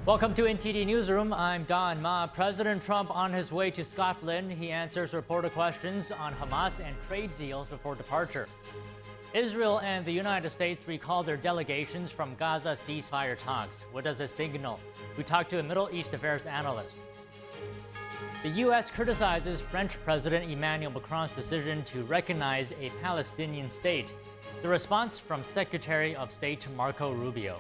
Welcome to NTD Newsroom. I'm Don Ma. President Trump on his way to Scotland. He answers reporter questions on Hamas and trade deals before departure. Israel and the United States recall their delegations from Gaza ceasefire talks. What does it signal? We talked to a Middle East affairs analyst. The U.S. criticizes French President Emmanuel Macron's decision to recognize a Palestinian state. The response from Secretary of State Marco Rubio.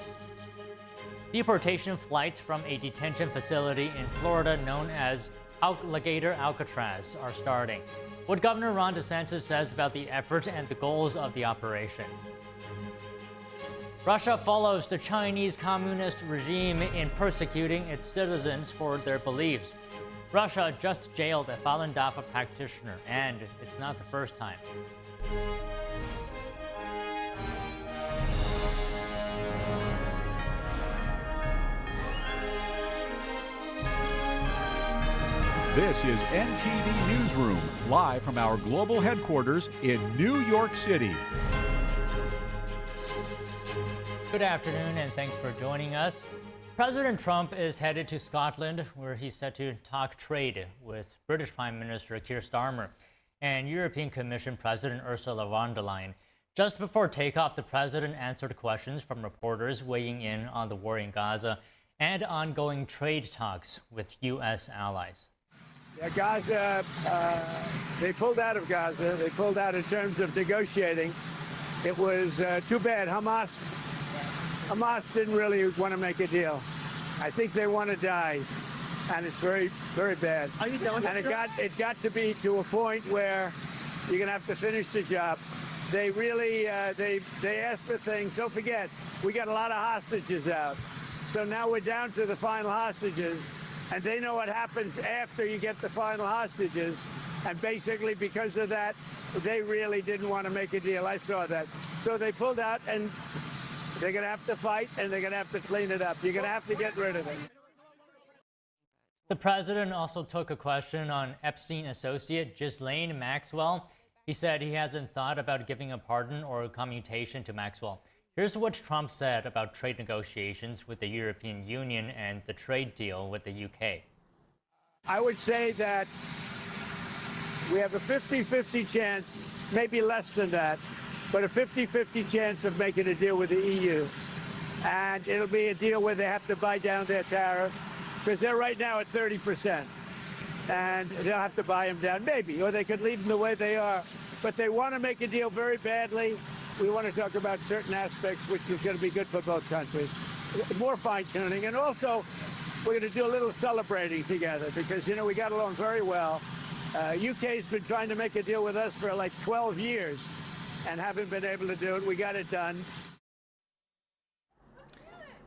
Deportation flights from a detention facility in Florida known as Alligator Alcatraz are starting. What Governor Ron DeSantis says about the effort and the goals of the operation. Russia follows the Chinese Communist regime in persecuting its citizens for their beliefs. Russia just jailed a Falun Dafa practitioner, and it's not the first time. This is NTD Newsroom, live from our global headquarters in New York City. Good afternoon, and thanks for joining us. President Trump is headed to Scotland, where he's set to talk trade with British Prime Minister Keir Starmer and European Commission President Ursula von der Leyen. Just before takeoff, the president answered questions from reporters weighing in on the war in Gaza and ongoing trade talks with U.S. allies. Yeah, Gaza, they pulled out of Gaza. They pulled out in terms of negotiating. It was too bad. Hamas didn't really want to make a deal. I think they want to die, and it's very, very bad. Are you done? And it got to be to a point where you're going to have to finish the job. They really they asked for things. Don't forget, we got a lot of hostages out, so now we're down to the final hostages. And they know what happens after you get the final hostages. And basically, because of that, they really didn't want to make a deal. I saw that. So they pulled out, and they're going to have to fight, and they're going to have to clean it up. You're going to have to get rid of it. The president also took a question on Epstein associate Ghislaine Maxwell. He said he hasn't thought about giving a pardon or a commutation to Maxwell. Here's what Trump said about trade negotiations with the European Union and the trade deal with the UK. I would say that we have a 50-50 chance, maybe less than that, but a 50-50 chance of making a deal with the EU. And it'll be a deal where they have to buy down their tariffs, because they're right now at 30%. And they'll have to buy them down, maybe, or they could leave them the way they are. But they want to make a deal very badly. We want to talk about certain aspects, which is going to be good for both countries. More fine-tuning. And also, we're going to do a little celebrating together because, you know, we got along very well. UK's been trying to make a deal with us for like 12 years and haven't been able to do it. We got it done.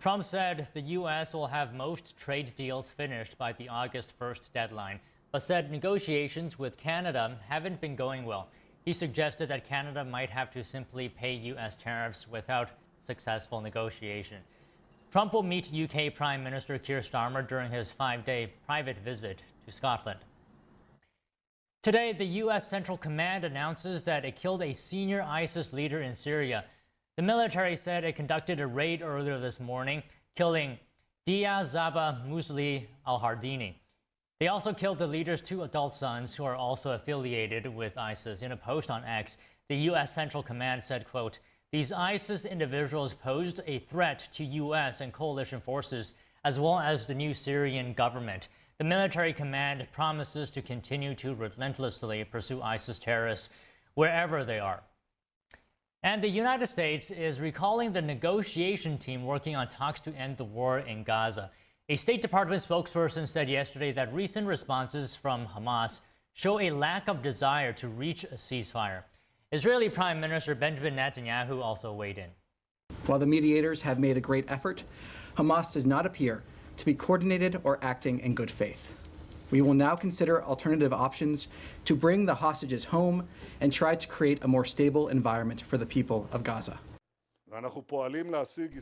Trump said the U.S. will have most trade deals finished by the August 1st deadline, but said negotiations with Canada haven't been going well. He suggested that Canada might have to simply pay U.S. tariffs without successful negotiation. Trump will meet UK Prime Minister Keir Starmer during his 5-day private visit to Scotland. Today, the U.S. Central Command announces that it killed a senior ISIS leader in Syria. The military said it conducted a raid earlier this morning, killing Dia Zaba Musli al-Hardini. They also killed the leader's 2 adult sons, who are also affiliated with ISIS. In a post on X, the U.S. Central Command said, quote, "These ISIS individuals posed a threat to U.S. and coalition forces, as well as the new Syrian government. The military command promises to continue to relentlessly pursue ISIS terrorists wherever they are." And the United States is recalling the negotiation team working on talks to end the war in Gaza. A State Department spokesperson said yesterday that recent responses from Hamas show a lack of desire to reach a ceasefire. Israeli Prime Minister Benjamin Netanyahu also weighed in. While the mediators have made a great effort, Hamas does not appear to be coordinated or acting in good faith. We will now consider alternative options to bring the hostages home and try to create a more stable environment for the people of Gaza.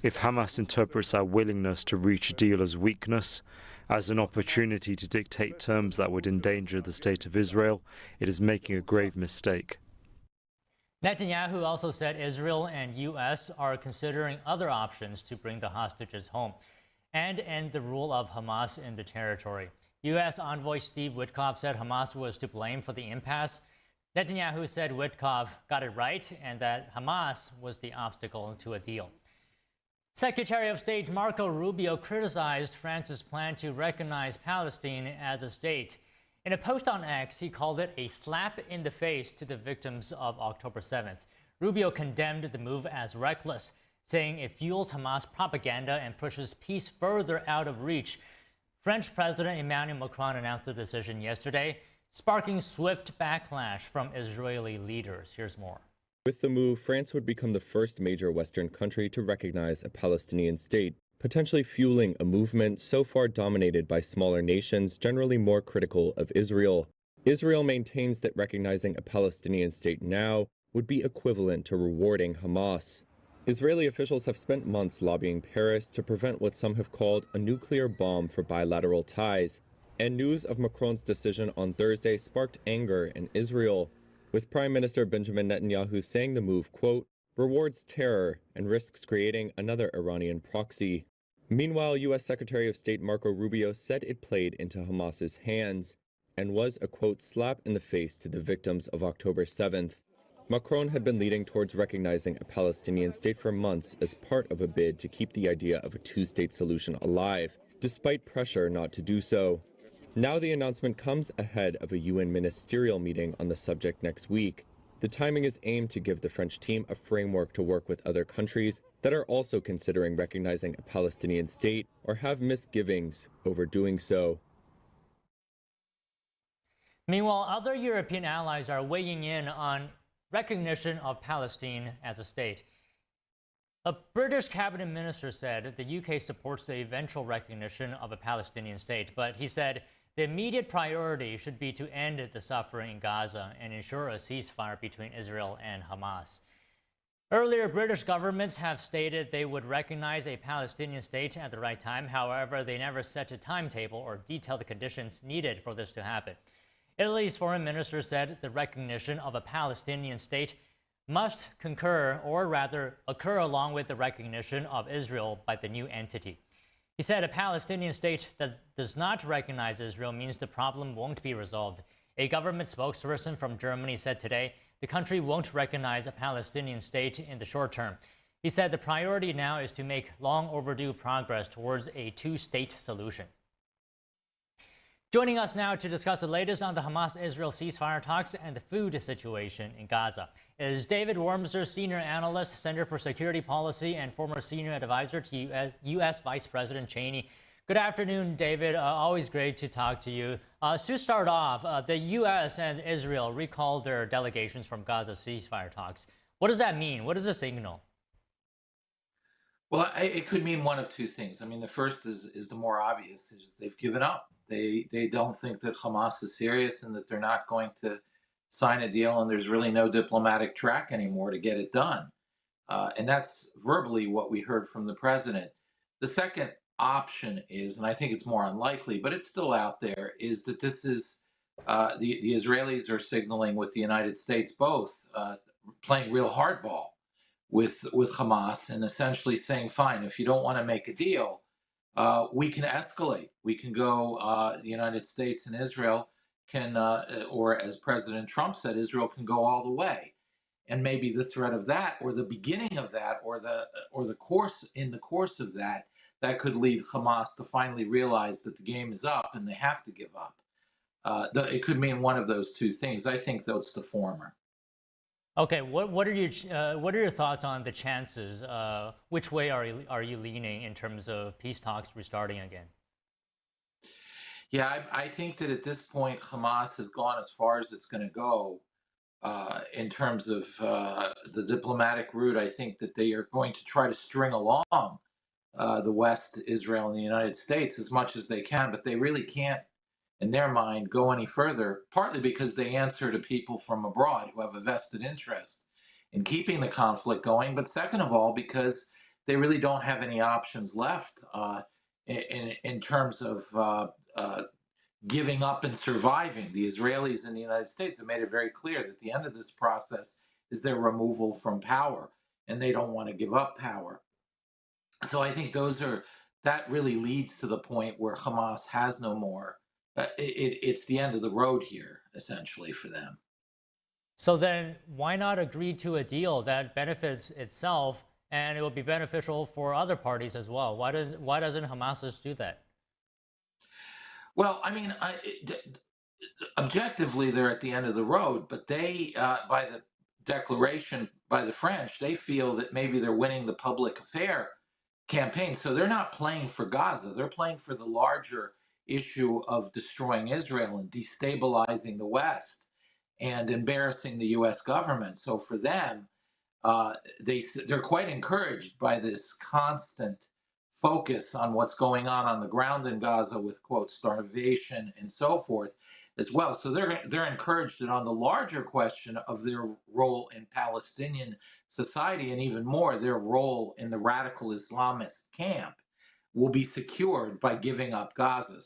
If Hamas interprets our willingness to reach a deal as weakness, as an opportunity to dictate terms that would endanger the state of Israel, it is making a grave mistake. Netanyahu also said Israel and U.S. are considering other options to bring the hostages home. and end the rule of Hamas in the territory. U.S. envoy Steve Witkoff said Hamas was to blame for the impasse. Netanyahu said Witkoff got it right and that Hamas was the obstacle to a deal. Secretary of State Marco Rubio criticized France's plan to recognize Palestine as a state. In a post on X, he called it a slap in the face to the victims of October 7th. Rubio condemned the move as reckless, saying it fuels Hamas propaganda and pushes peace further out of reach. French President Emmanuel Macron announced the decision yesterday, sparking swift backlash from Israeli leaders. Here's more. With the move, France would become the first major Western country to recognize a Palestinian state, potentially fueling a movement so far dominated by smaller nations generally more critical of Israel. Israel maintains that recognizing a Palestinian state now would be equivalent to rewarding Hamas. Israeli officials have spent months lobbying Paris to prevent what some have called a nuclear bomb for bilateral ties, and news of Macron's decision on Thursday sparked anger in Israel, with Prime Minister Benjamin Netanyahu saying the move, quote, rewards terror and risks creating another Iranian proxy. Meanwhile, U.S. Secretary of State Marco Rubio said it played into Hamas's hands and was a, quote, slap in the face to the victims of October 7th. Macron had been leading towards recognizing a Palestinian state for months as part of a bid to keep the idea of a two-state solution alive, despite pressure not to do so. Now the announcement comes ahead of a UN ministerial meeting on the subject next week. The timing is aimed to give the French team a framework to work with other countries that are also considering recognizing a Palestinian state or have misgivings over doing so. Meanwhile, other European allies are weighing in on recognition of Palestine as a state. A British cabinet minister said the UK supports the eventual recognition of a Palestinian state, but he said the immediate priority should be to end the suffering in Gaza and ensure a ceasefire between Israel and Hamas. Earlier, British governments have stated they would recognize a Palestinian state at the right time. However, they never set a timetable or detailed the conditions needed for this to happen. Italy's foreign minister said the recognition of a Palestinian state must concur, or rather occur along with the recognition of Israel by the new entity. He said a Palestinian state that does not recognize Israel means the problem won't be resolved. A government spokesperson from Germany said today the country won't recognize a Palestinian state in the short term. He said the priority now is to make long overdue progress towards a two-state solution. Joining us now to discuss the latest on the Hamas-Israel ceasefire talks and the food situation in Gaza is David Wormser, Senior Analyst, Center for Security Policy, and former Senior Advisor to U.S. Vice President Cheney. Good afternoon, David. Always great to talk to you. To start off, the U.S. and Israel recalled their delegations from Gaza ceasefire talks. What does that mean? What does it signal? Well, it could mean one of two things. I mean, the first is the more obvious, is they've given up. They don't think that Hamas is serious and that they're not going to sign a deal, and there's really no diplomatic track anymore to get it done. And that's verbally what we heard from the president. The second option is, and I think it's more unlikely, but it's still out there, is that this is the Israelis are signaling with the United States both playing real hardball with Hamas and essentially saying, fine, if you don't want to make a deal, we can escalate. We can go, the United States and Israel can, or as President Trump said, Israel can go all the way. And maybe the threat of that, or the beginning of that, or the course of that, that could lead Hamas to finally realize that the game is up and they have to give up. It could mean one of those two things. I think though it's the former. Okay, what are your thoughts on the chances? Which way are you leaning in terms of peace talks restarting again? Yeah, I think that at this point Hamas has gone as far as it's going to go in terms of the diplomatic route. I think that they are going to try to string along the West, Israel, and the United States as much as they can, but they really can't, in their mind, go any further, partly because they answer to people from abroad who have a vested interest in keeping the conflict going, but second of all, because they really don't have any options left in terms of giving up and surviving. The Israelis and the United States have made it very clear that the end of this process is their removal from power, and they don't want to give up power. So I think those are that really leads to the point where Hamas has no more. It's the end of the road here, essentially, for them. So then why not agree to a deal that benefits itself and it will be beneficial for other parties as well? Why doesn't Hamas just do that? Well, I mean, objectively, they're at the end of the road, but they, by the declaration by the French, they feel that maybe they're winning the public affair campaign. So they're not playing for Gaza. They're playing for the larger issue of destroying Israel and destabilizing the West and embarrassing the U.S. government. So for them, they're quite encouraged by this constant focus on what's going on the ground in Gaza with, quote, starvation and so forth as well. So they're encouraged that on the larger question of their role in Palestinian society, and even more, their role in the radical Islamist camp, will be secured by giving up Gaza.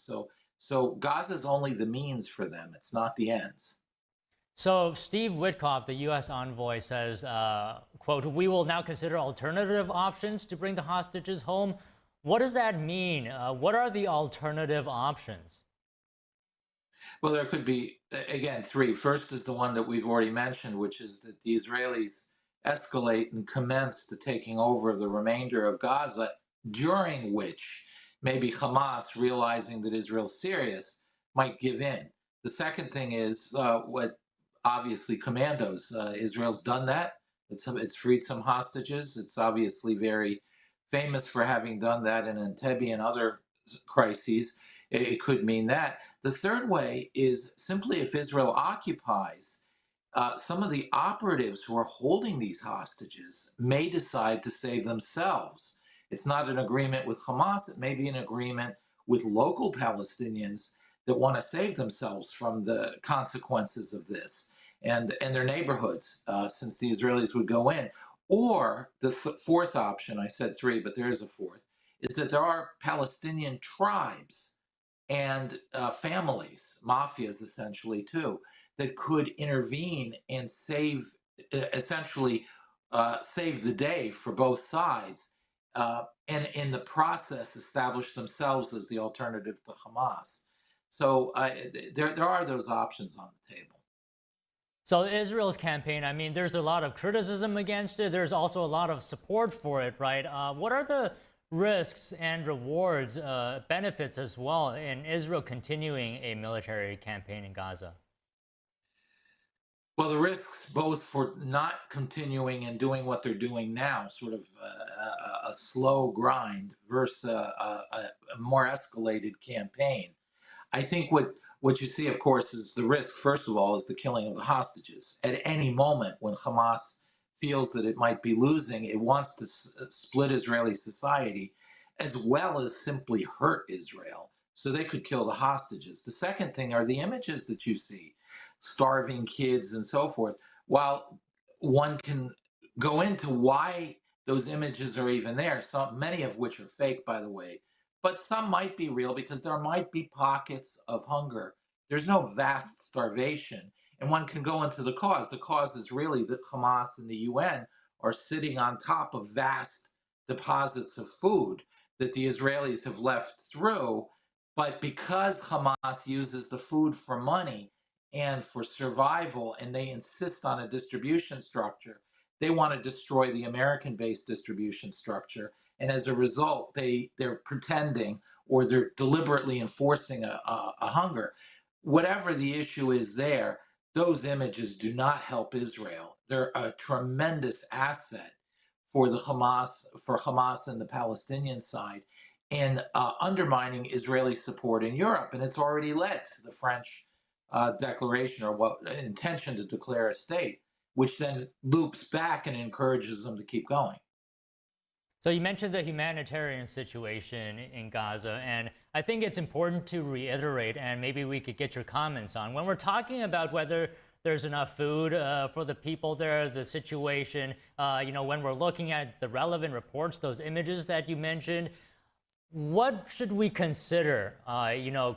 So Gaza is only the means for them. It's not the ends. So Steve Witkoff, the U.S. envoy, says, quote, "We will now consider alternative options to bring the hostages home." What does that mean? What are the alternative options? Well, there could be, again, three. First is the one that we've already mentioned, which is that the Israelis escalate and commence to taking over the remainder of Gaza, during which maybe Hamas, realizing that Israel's serious, might give in. The second thing is what obviously commandos. Israel's done that. It's freed some hostages. It's obviously very famous for having done that in Entd and other crises. It could mean that. The third way is simply if Israel occupies, some of the operatives who are holding these hostages may decide to save themselves. It's not an agreement with Hamas. It may be an agreement with local Palestinians that want to save themselves from the consequences of this and their neighborhoods, since the Israelis would go in. Or the fourth option, I said three, but there is a fourth, is that there are Palestinian tribes and families, mafias essentially too, that could intervene and save the day for both sides, and in the process establish themselves as the alternative to Hamas. So there are those options on the table. So Israel's campaign, I mean, there's a lot of criticism against it. There's also a lot of support for it, right? What are the risks and rewards, benefits as well, in Israel continuing a military campaign in Gaza? Well, the risks both for not continuing and doing what they're doing now, sort of a slow grind versus a more escalated campaign. I think what you see, of course, is the risk, first of all, is the killing of the hostages. At any moment when Hamas feels that it might be losing, it wants to split Israeli society as well as simply hurt Israel. So they could kill the hostages. The second thing are the images that you see, starving kids and so forth. While one can go into why those images are even there, many of which are fake, by the way, but some might be real because there might be pockets of hunger. There's no vast starvation. And one can go into the cause. The cause is really that Hamas and the UN are sitting on top of vast deposits of food that the Israelis have left through. But because Hamas uses the food for money and for survival, and they insist on a distribution structure, they want to destroy the American-based distribution structure. And as a result, they're pretending, or they're deliberately enforcing a hunger. Whatever the issue is there, those images do not help Israel. They're a tremendous asset for Hamas and the Palestinian side in undermining Israeli support in Europe. And it's already led to the French declaration, or intention to declare a state, which then loops back and encourages them to keep going. So you mentioned the humanitarian situation in Gaza, and I think it's important to reiterate, and maybe we could get your comments on, when we're talking about whether there's enough food for the people there, the situation, when we're looking at the relevant reports, those images that you mentioned, what should we consider,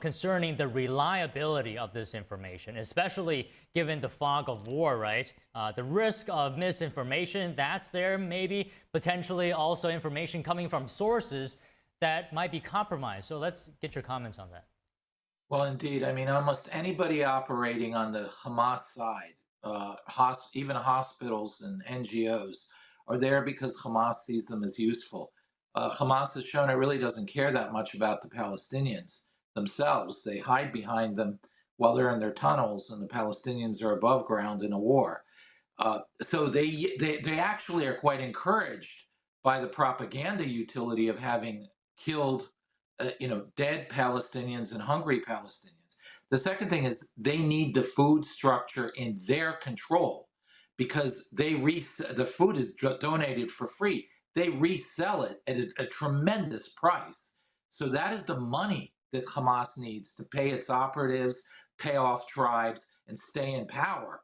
concerning the reliability of this information, especially given the fog of war, right? The risk of misinformation, that's there, maybe potentially also information coming from sources that might be compromised. So let's get your comments on that. Well, indeed. I mean, almost anybody operating on the Hamas side, even hospitals and NGOs, are there because Hamas sees them as useful. Hamas has shown it really doesn't care that much about the Palestinians themselves. They hide behind them while they're in their tunnels, and the Palestinians are above ground in a war. So they actually are quite encouraged by the propaganda utility of having killed, dead Palestinians and hungry Palestinians. The second thing is they need the food structure in their control because the food is donated for free. They resell it at a tremendous price. So that is the money that Hamas needs to pay its operatives, pay off tribes, and stay in power.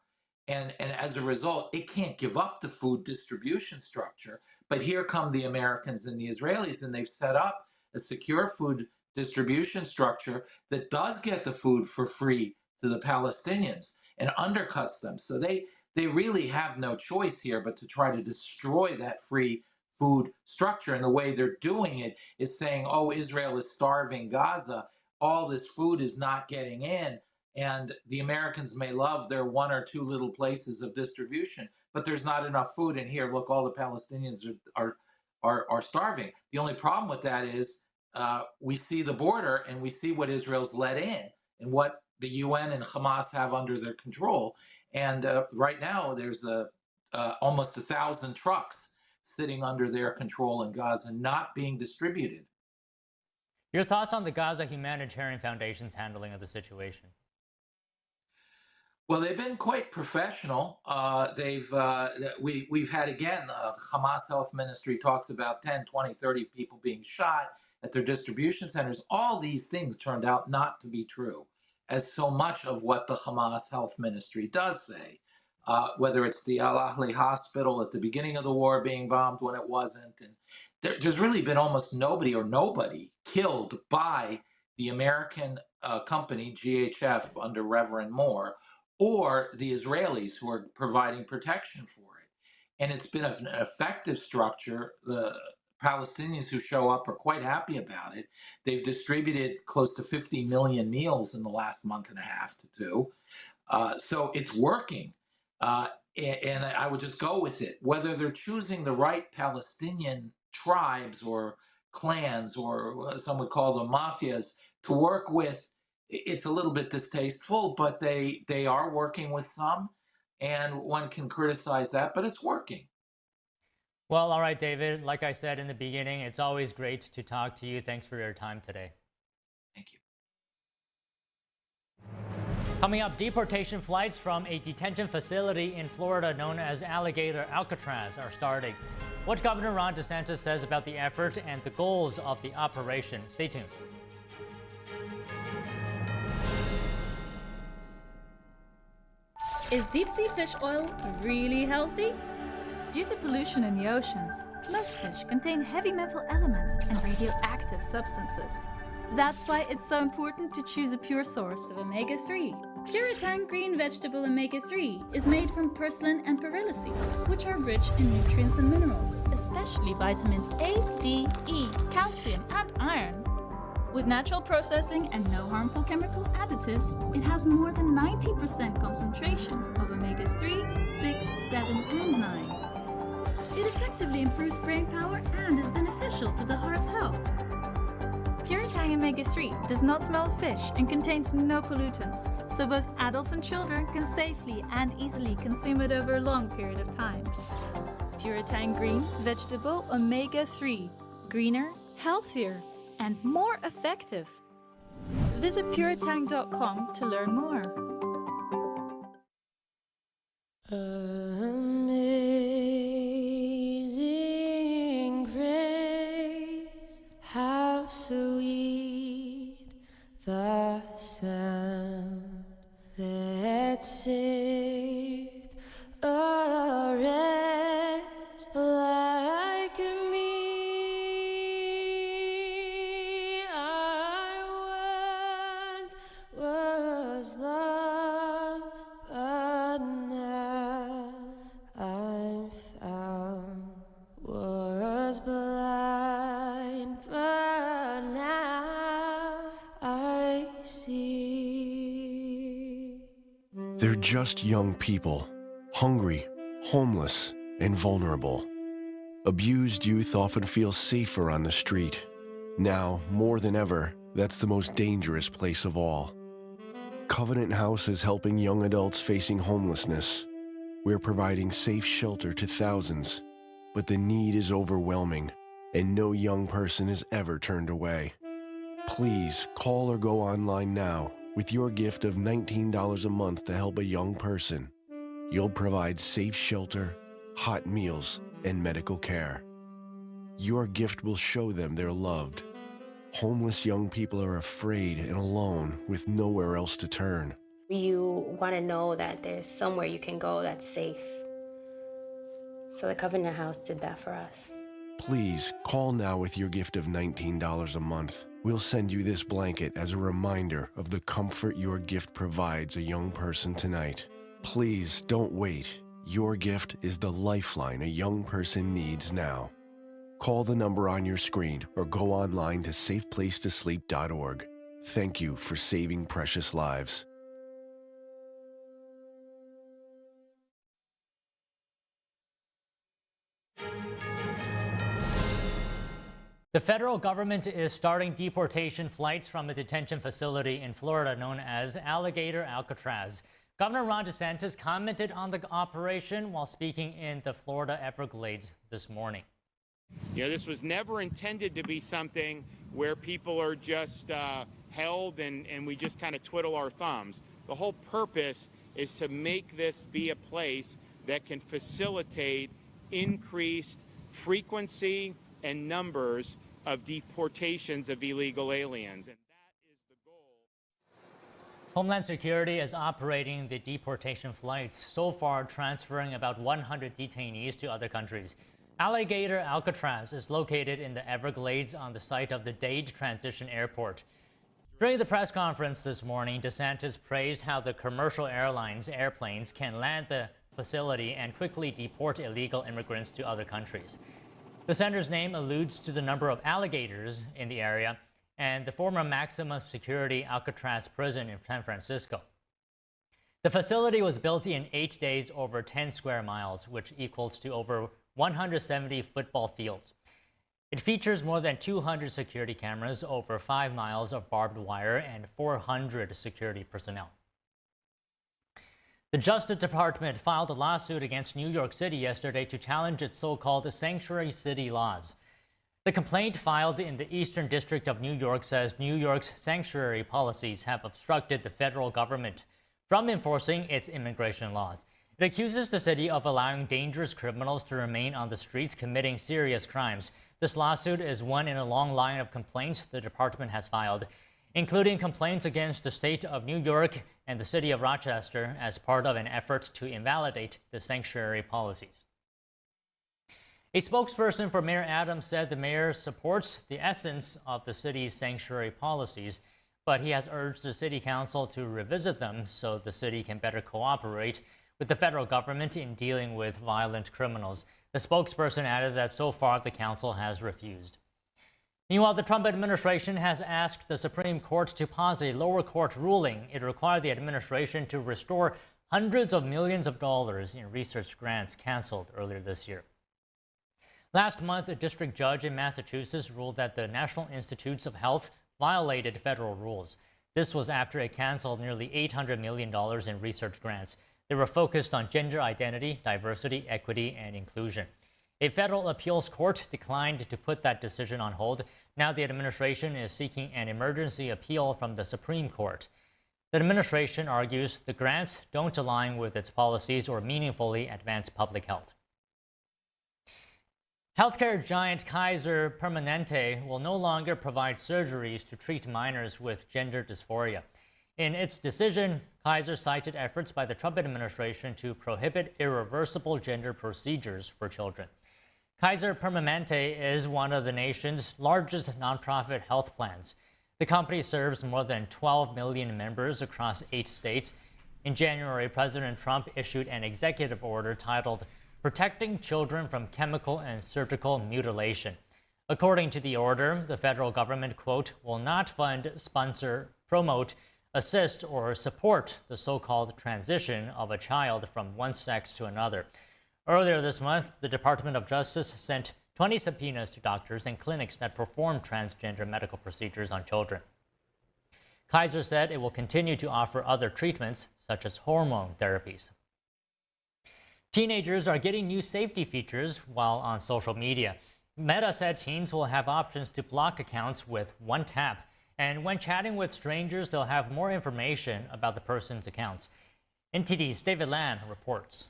And as a result, it can't give up the food distribution structure. But here come the Americans and the Israelis, and they've set up a secure food distribution structure that does get the food for free to the Palestinians and undercuts them. So they really have no choice here but to try to destroy that free food structure. And the way they're doing it is saying, oh, Israel is starving Gaza. All this food is not getting in. And the Americans may love their one or two little places of distribution, but there's not enough food in here. Look, all the Palestinians are starving. The only problem with that is we see the border and we see what Israel's let in and what the UN and Hamas have under their control. And right now, there's almost 1,000 trucks sitting under their control in Gaza, not being distributed. Your thoughts on the Gaza Humanitarian Foundation's handling of the situation? Well, they've been quite professional. We've had, again, Hamas Health Ministry talks about 10, 20, 30 people being shot at their distribution centers. All these things turned out not to be true, as so much of what the Hamas Health Ministry does say, whether it's the Al-Ahli hospital at the beginning of the war being bombed when it wasn't. And there's really been almost nobody killed by the American company, GHF, under Reverend Moore, or the Israelis who are providing protection for it. And it's been an effective structure. The Palestinians who show up are quite happy about it. They've distributed close to 50 million meals in the last month and a half to two. So it's working. And I would just go with it. Whether they're choosing the right Palestinian tribes or clans, or some would call them mafias, to work with, it's a little bit distasteful, but they are working with some, and one can criticize that, but it's working. Well, all right, David, like I said in the beginning, it's always great to talk to you. Thanks for your time today. Thank you. Coming up, deportation flights from a detention facility in Florida known as Alligator Alcatraz are starting. What Governor Ron DeSantis says about the effort and the goals of the operation. Stay tuned. Is deep-sea fish oil really healthy? Due to pollution in the oceans, most fish contain heavy metal elements and radioactive substances. That's why it's so important to choose a pure source of omega-3. Puritang green vegetable omega-3 is made from purslane and perilla seeds, which are rich in nutrients and minerals, especially vitamins A, D, E, calcium, and iron. With natural processing and no harmful chemical additives, it has more than 90% concentration of omegas 3, 6, 7, and 9. It effectively improves brain power and is beneficial to the heart's health. Puritang omega-3 does not smell of fish and contains no pollutants, so both adults and children can safely and easily consume it over a long period of time. Puritang green vegetable omega-3. Greener, healthier, and more effective. Visit puritang.com to learn more. Amazing grace, how sweet the sound that saved a wretch like me. Was lost, but now I'm found. Was blind, but They're just young people, hungry, homeless, and vulnerable. Abused youth often feel safer on the street. Now, more than ever, that's the most dangerous place of all. Covenant House is helping young adults facing homelessness. We're providing safe shelter to thousands, but the need is overwhelming, and no young person is ever turned away. Please call or go online now with your gift of $19 a month to help a young person. You'll provide safe shelter, hot meals, and medical care. Your gift will show them they're loved. Homeless young people are afraid and alone with nowhere else to turn. You want to know that there's somewhere you can go that's safe. So the Covenant House did that for us. Please call now with your gift of $19 a month. We'll send you this blanket as a reminder of the comfort your gift provides a young person tonight. Please don't wait. Your gift is the lifeline a young person needs now. Call the number on your screen or go online to safeplacetosleep.org. Thank you for saving precious lives. The federal government is starting deportation flights from a detention facility in Florida known as Alligator Alcatraz. Governor Ron DeSantis commented on the operation while speaking in the Florida Everglades this morning. You know, this was never intended to be something where people are just held and we just kind of twiddle our thumbs. The whole purpose is to make this be a place that can facilitate increased frequency and numbers of deportations of illegal aliens. And that is the goal. Homeland Security is operating the deportation flights, so far transferring about 100 detainees to other countries. Alligator Alcatraz is located in the Everglades on the site of the Dade Transition Airport. During the press conference this morning, DeSantis praised how the commercial airplanes can land the facility and quickly deport illegal immigrants to other countries. The center's name alludes to the number of alligators in the area and the former maximum security Alcatraz prison in San Francisco. The facility was built in 8 days over 10 square miles, which equals to over 170 football fields. It features more than 200 security cameras, over 5 miles of barbed wire, and 400 security personnel. The Justice Department filed a lawsuit against New York City yesterday to challenge its so-called sanctuary city laws. The complaint filed in the Eastern District of New York says New York's sanctuary policies have obstructed the federal government from enforcing its immigration laws. It accuses the city of allowing dangerous criminals to remain on the streets committing serious crimes. This lawsuit is one in a long line of complaints the department has filed, including complaints against the state of New York and the city of Rochester as part of an effort to invalidate the sanctuary policies. A spokesperson for Mayor Adams said the mayor supports the essence of the city's sanctuary policies, but he has urged the city council to revisit them so the city can better cooperate with the federal government in dealing with violent criminals. The spokesperson added that so far the council has refused. Meanwhile, the Trump administration has asked the Supreme Court to pause a lower court ruling. It required the administration to restore hundreds of millions of dollars in research grants canceled earlier this year. Last month, a district judge in Massachusetts ruled that the National Institutes of Health violated federal rules. This was after it canceled nearly $800 million in research grants. They were focused on gender identity, diversity, equity, and inclusion. A federal appeals court declined to put that decision on hold. Now the administration is seeking an emergency appeal from the Supreme Court. The administration argues the grants don't align with its policies or meaningfully advance public health. Healthcare giant Kaiser Permanente will no longer provide surgeries to treat minors with gender dysphoria. In its decision, Kaiser cited efforts by the Trump administration to prohibit irreversible gender procedures for children. Kaiser Permanente is one of the nation's largest nonprofit health plans. The company serves more than 12 million members across 8 states. In January, President Trump issued an executive order titled Protecting Children from Chemical and Surgical Mutilation. According to the order, the federal government, quote, will not fund, sponsor, promote, assist or support the so-called transition of a child from one sex to another. Earlier this month, the Department of Justice sent 20 subpoenas to doctors and clinics that perform transgender medical procedures on children. Kaiser said it will continue to offer other treatments, such as hormone therapies. Teenagers are getting new safety features while on social media. Meta said teens will have options to block accounts with one tap, and when chatting with strangers, they'll have more information about the person's accounts. NTD's David Lan reports.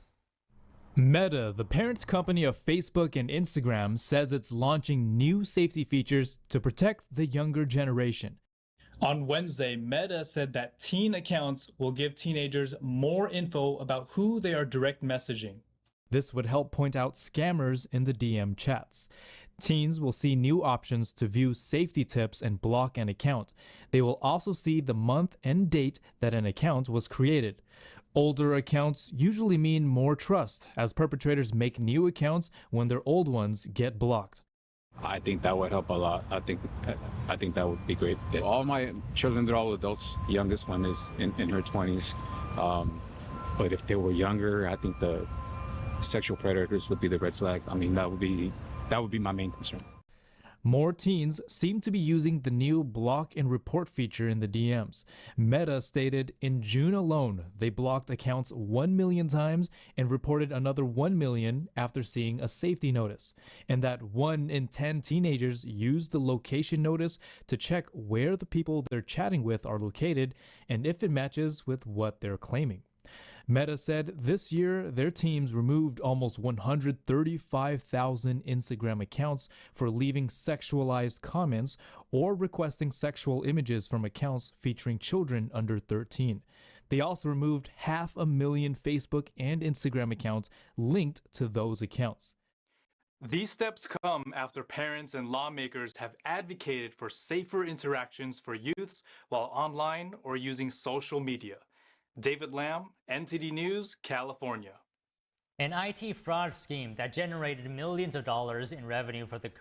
Meta, the parent company of Facebook and Instagram, says it's launching new safety features to protect the younger generation. On Wednesday, Meta said that teen accounts will give teenagers more info about who they are direct messaging. This would help point out scammers in the DM chats. Teens will see new options to view safety tips and block an account. They will also see the month and date that an account was created. Older accounts usually mean more trust, as perpetrators make new accounts when their old ones get blocked. I think that would help a lot. I think that would be great. All my children, they're all adults. The youngest one is in her 20s. But if they were younger, I think the sexual predators would be the red flag. I mean, that would be my main concern. More teens seem to be using the new block and report feature in the DMs. Meta stated in June alone, they blocked accounts 1 million times and reported another 1 million after seeing a safety notice, and that 1 in 10 teenagers used the location notice to check where the people they're chatting with are located and if it matches with what they're claiming. Meta said this year their teams removed almost 135,000 Instagram accounts for leaving sexualized comments or requesting sexual images from accounts featuring children under 13. They also removed 500,000 Facebook and Instagram accounts linked to those accounts. These steps come after parents and lawmakers have advocated for safer interactions for youths while online or using social media. David Lam, NTD News, California. An IT fraud scheme that generated millions of dollars in revenue for the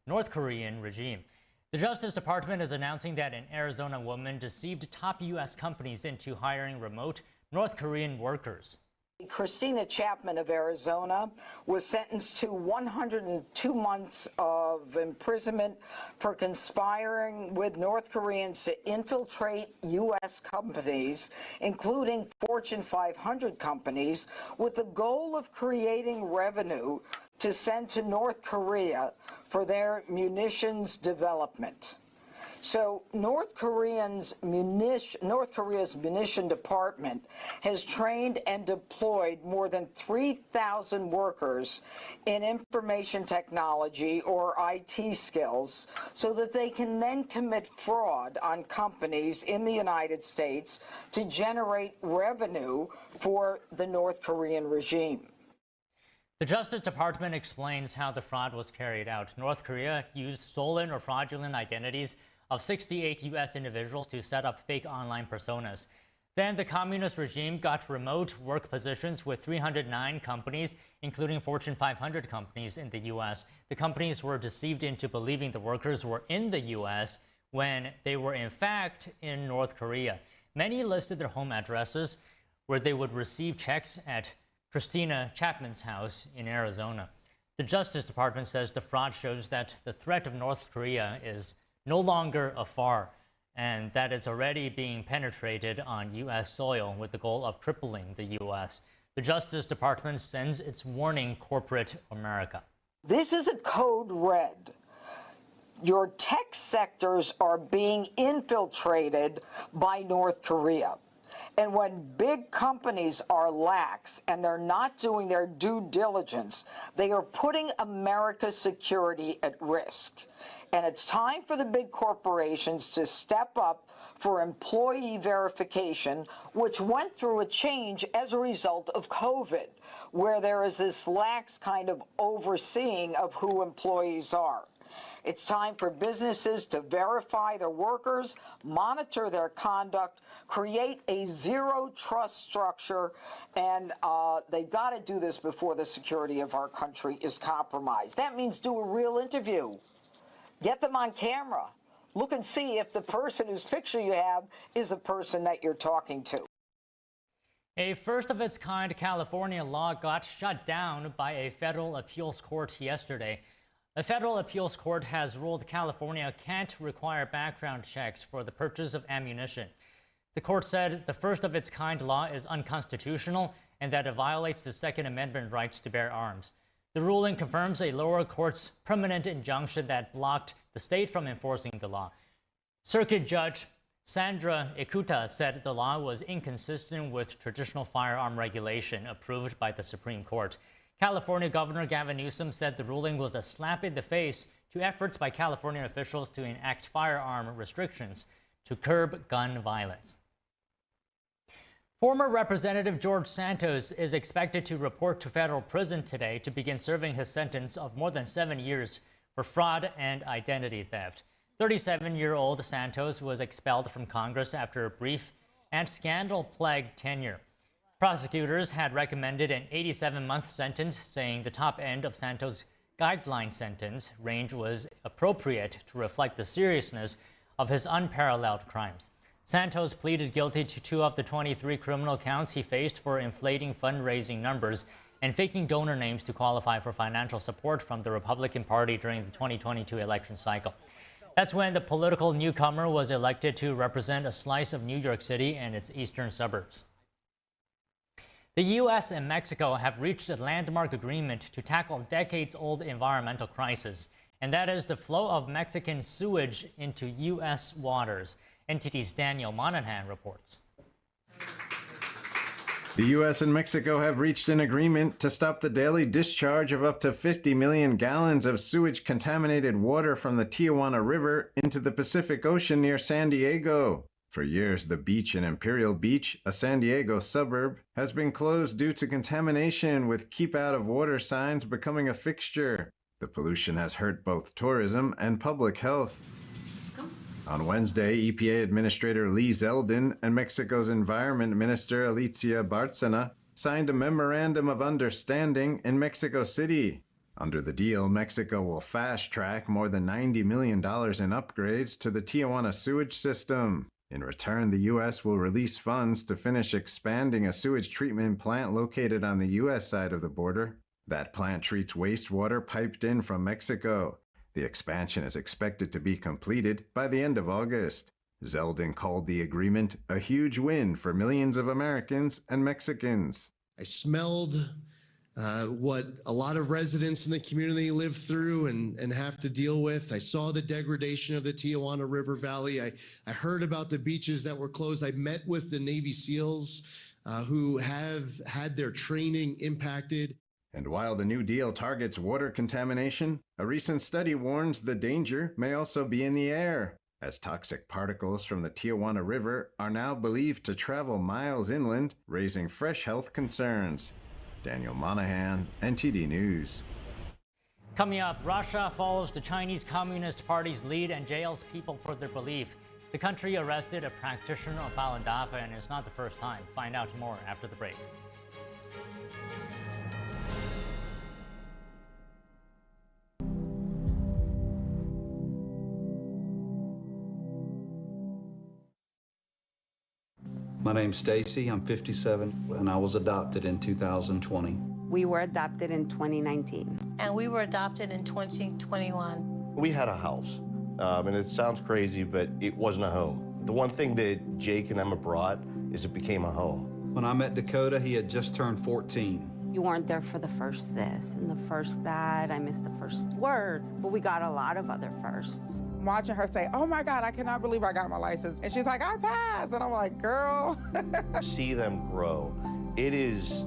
North Korean regime. The Justice Department is announcing that an Arizona woman deceived top U.S. companies into hiring remote North Korean workers. Christina Chapman of Arizona was sentenced to 102 months of imprisonment for conspiring with North Koreans to infiltrate U.S. companies, including Fortune 500 companies, with the goal of creating revenue to send to North Korea for their munitions development. So North Korea's munition department has trained and deployed more than 3,000 workers in information technology or IT skills so that they can then commit fraud on companies in the United States to generate revenue for the North Korean regime. The Justice Department explains how the fraud was carried out. North Korea used stolen or fraudulent identities of 68 U.S. individuals to set up fake online personas. Then the communist regime got remote work positions with 309 companies, including Fortune 500 companies in the U.S. The companies were deceived into believing the workers were in the U.S. when they were in fact in North Korea. Many listed their home addresses where they would receive checks at Christina Chapman's house in Arizona. The Justice Department says the fraud shows that the threat of North Korea is no longer afar, and that it's already being penetrated on U.S. soil with the goal of crippling the U.S. The Justice Department sends its warning corporate America. This is a code red. Your tech sectors are being infiltrated by North Korea. And when big companies are lax and they're not doing their due diligence, they are putting America's security at risk. And it's time for the big corporations to step up for employee verification, which went through a change as a result of COVID, where there is this lax kind of overseeing of who employees are. It's time for businesses to verify their workers, monitor their conduct, create a zero trust structure, and they've got to do this before the security of our country is compromised. That means do a real interview. Get them on camera. look and see if the person whose picture you have is a person that you're talking to. A first-of-its-kind California law got shut down by a federal appeals court yesterday. A federal appeals court has ruled California can't require background checks for the purchase of ammunition. The court said the first-of-its-kind law is unconstitutional and that it violates the Second Amendment rights to bear arms. The ruling confirms a lower court's permanent injunction that blocked the state from enforcing the law. Circuit Judge Sandra Ikuta said the law was inconsistent with traditional firearm regulation approved by the Supreme Court. California Governor Gavin Newsom said the ruling was a slap in the face to efforts by California officials to enact firearm restrictions to curb gun violence. Former Representative George Santos is expected to report to federal prison today to begin serving his sentence of more than 7 years for fraud and identity theft. 37-year-old Santos was expelled from Congress after a brief and scandal-plagued tenure. Prosecutors had recommended an 87-month sentence, saying the top end of Santos' guideline sentence range was appropriate to reflect the seriousness of his unparalleled crimes. Santos pleaded guilty to 2 of the 23 criminal counts he faced for inflating fundraising numbers and faking donor names to qualify for financial support from the Republican Party during the 2022 election cycle. That's when the political newcomer was elected to represent a slice of New York City and its eastern suburbs. The U.S. and Mexico have reached a landmark agreement to tackle decades-old environmental crisis, and that is the flow of Mexican sewage into U.S. waters. NTD's Daniel Monahan reports. The U.S. and Mexico have reached an agreement to stop the daily discharge of up to 50 million gallons of sewage-contaminated water from the Tijuana River into the Pacific Ocean near San Diego. For years, the beach in Imperial Beach, a San Diego suburb, has been closed due to contamination, with keep out of water signs becoming a fixture. The pollution has hurt both tourism and public health. On Wednesday, EPA Administrator Lee Zeldin and Mexico's Environment Minister Alicia Bárcena signed a Memorandum of Understanding in Mexico City. Under the deal, Mexico will fast-track more than $90 million in upgrades to the Tijuana sewage system. In return, the U.S. will release funds to finish expanding a sewage treatment plant located on the U.S. side of the border. That plant treats wastewater piped in from Mexico. The expansion is expected to be completed by the end of August. Zeldin called the agreement a huge win for millions of Americans and Mexicans. I smelled what a lot of residents in the community live through and have to deal with. I saw the degradation of the Tijuana River Valley. I heard about the beaches that were closed. I met with the Navy SEALs who have had their training impacted. And while the New Deal targets water contamination, a recent study warns the danger may also be in the air, as toxic particles from the Tijuana River are now believed to travel miles inland, raising fresh health concerns. Daniel Monahan, NTD News. Coming up, Russia follows the Chinese Communist Party's lead and jails people for their belief. The country arrested a practitioner of Falun Dafa, and it's not the first time. Find out more after the break. My name's Stacy, I'm 57, and I was adopted in 2020. We were adopted in 2019. And we were adopted in 2021. We had a house, and it sounds crazy, but it wasn't a home. The one thing that Jake and Emma brought is it became a home. When I met Dakota, he had just turned 14. You weren't there for the first this and the first that. I missed the first words, but we got a lot of other firsts. Watching her say, oh my God, I cannot believe I got my license. And she's like, I passed. And I'm like, girl. See them grow. It is.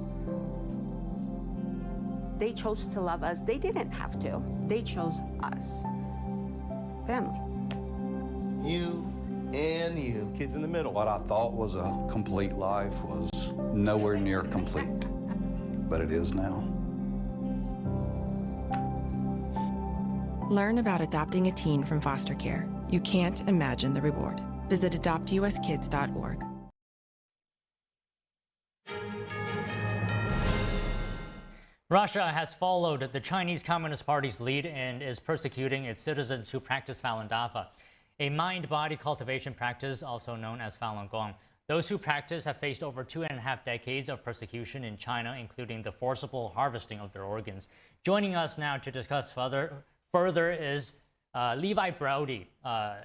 They chose to love us. They didn't have to. They chose us. Family. You and you. Kids in the middle. What I thought was a complete life was nowhere near complete, but it is now. Learn about adopting a teen from foster care. You can't imagine the reward. Visit adoptuskids.org. Russia has followed the Chinese Communist Party's lead and is persecuting its citizens who practice Falun Dafa. a mind-body cultivation practice also known as Falun Gong. Those who practice have faced over 2.5 decades of persecution in China, including the forcible harvesting of their organs. Joining us now to discuss further is Levi Brody,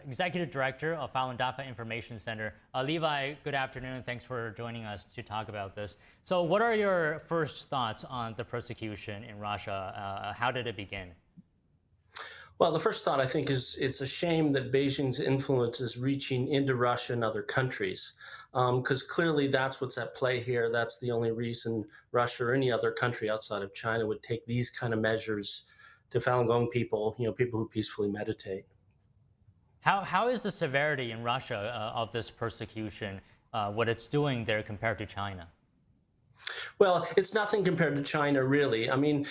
Executive Director of Falun Dafa Information Center. Levi, good afternoon. Thanks for joining us to talk about this. So what are your first thoughts on the persecution in Russia? How did it begin? Well, the first thought, I think, is it's a shame that Beijing's influence is reaching into Russia and other countries, because clearly that's what's at play here. That's the only reason Russia or any other country outside of China would take these kind of measures to Falun Gong people, people who peacefully meditate. How is the severity in Russia of this persecution, what it's doing there compared to China? Well, it's nothing compared to China, really. I mean,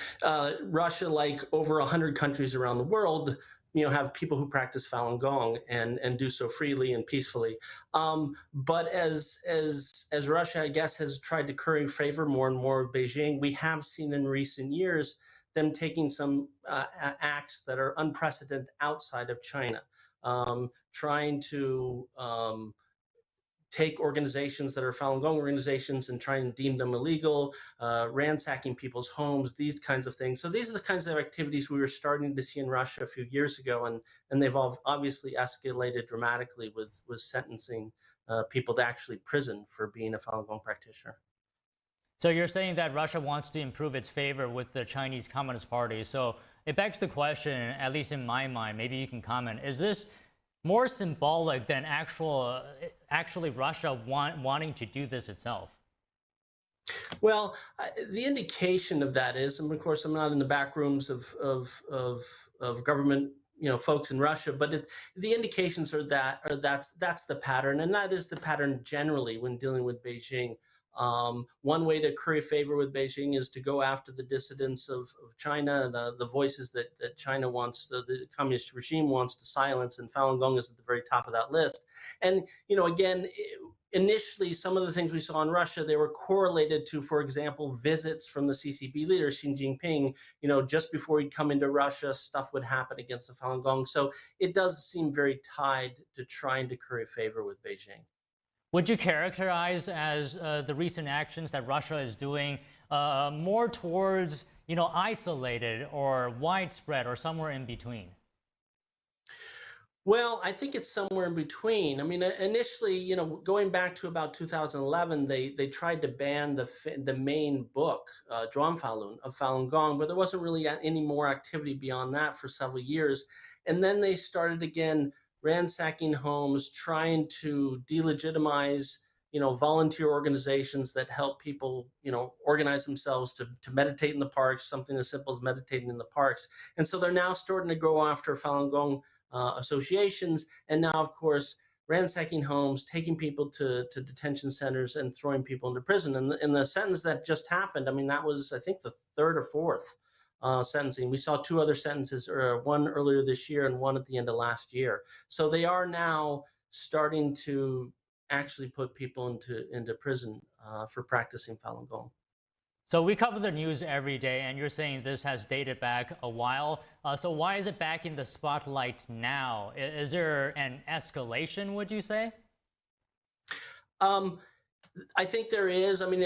Russia, like over 100 countries around the world, have people who practice Falun Gong and do so freely and peacefully. But as Russia, I guess, has tried to curry favor more and more with Beijing, we have seen in recent years them taking some acts that are unprecedented outside of China, trying to take organizations that are Falun Gong organizations and try and deem them illegal, ransacking people's homes, these kinds of things. So these are the kinds of activities we were starting to see in Russia a few years ago, and they've all obviously escalated dramatically with sentencing people to actually prison for being a Falun Gong practitioner. So you're saying that Russia wants to improve its favor with the Chinese Communist Party. So it begs the question, at least in my mind, maybe you can comment, is this more symbolic than actually Russia wanting to do this itself? Well, the indication of that is, and of course, I'm not in the back rooms of government, folks in Russia, but the indications are that's the pattern, and that is the pattern generally when dealing with Beijing. One way to curry favor with Beijing is to go after the dissidents of China, the voices that China wants, the communist regime wants to silence, and Falun Gong is at the very top of that list. And, again, initially, some of the things we saw in Russia, they were correlated to, for example, visits from the CCP leader, Xi Jinping. Just before he'd come into Russia, stuff would happen against the Falun Gong. So it does seem very tied to trying to curry favor with Beijing. Would you characterize as the recent actions that Russia is doing more towards, isolated or widespread or somewhere in between? Well, I think it's somewhere in between. I mean, initially, going back to about 2011, they tried to ban the main book, Zhuang Falun, of Falun Gong, but there wasn't really any more activity beyond that for several years. And then they started again ransacking homes, trying to delegitimize, volunteer organizations that help people, organize themselves to meditate in the parks, something as simple as meditating in the parks. And so they're now starting to go after Falun Gong associations, and now, of course, ransacking homes, taking people to detention centers and throwing people into prison. And the sentence that just happened, I mean, that was, I think, the third or fourth sentencing. We saw two other sentences, one earlier this year and one at the end of last year. So they are now starting to actually put people into prison for practicing Falun Gong. So we cover the news every day, and you're saying this has dated back a while. So why is it back in the spotlight now? Is there an escalation, would you say? I think there is. I mean,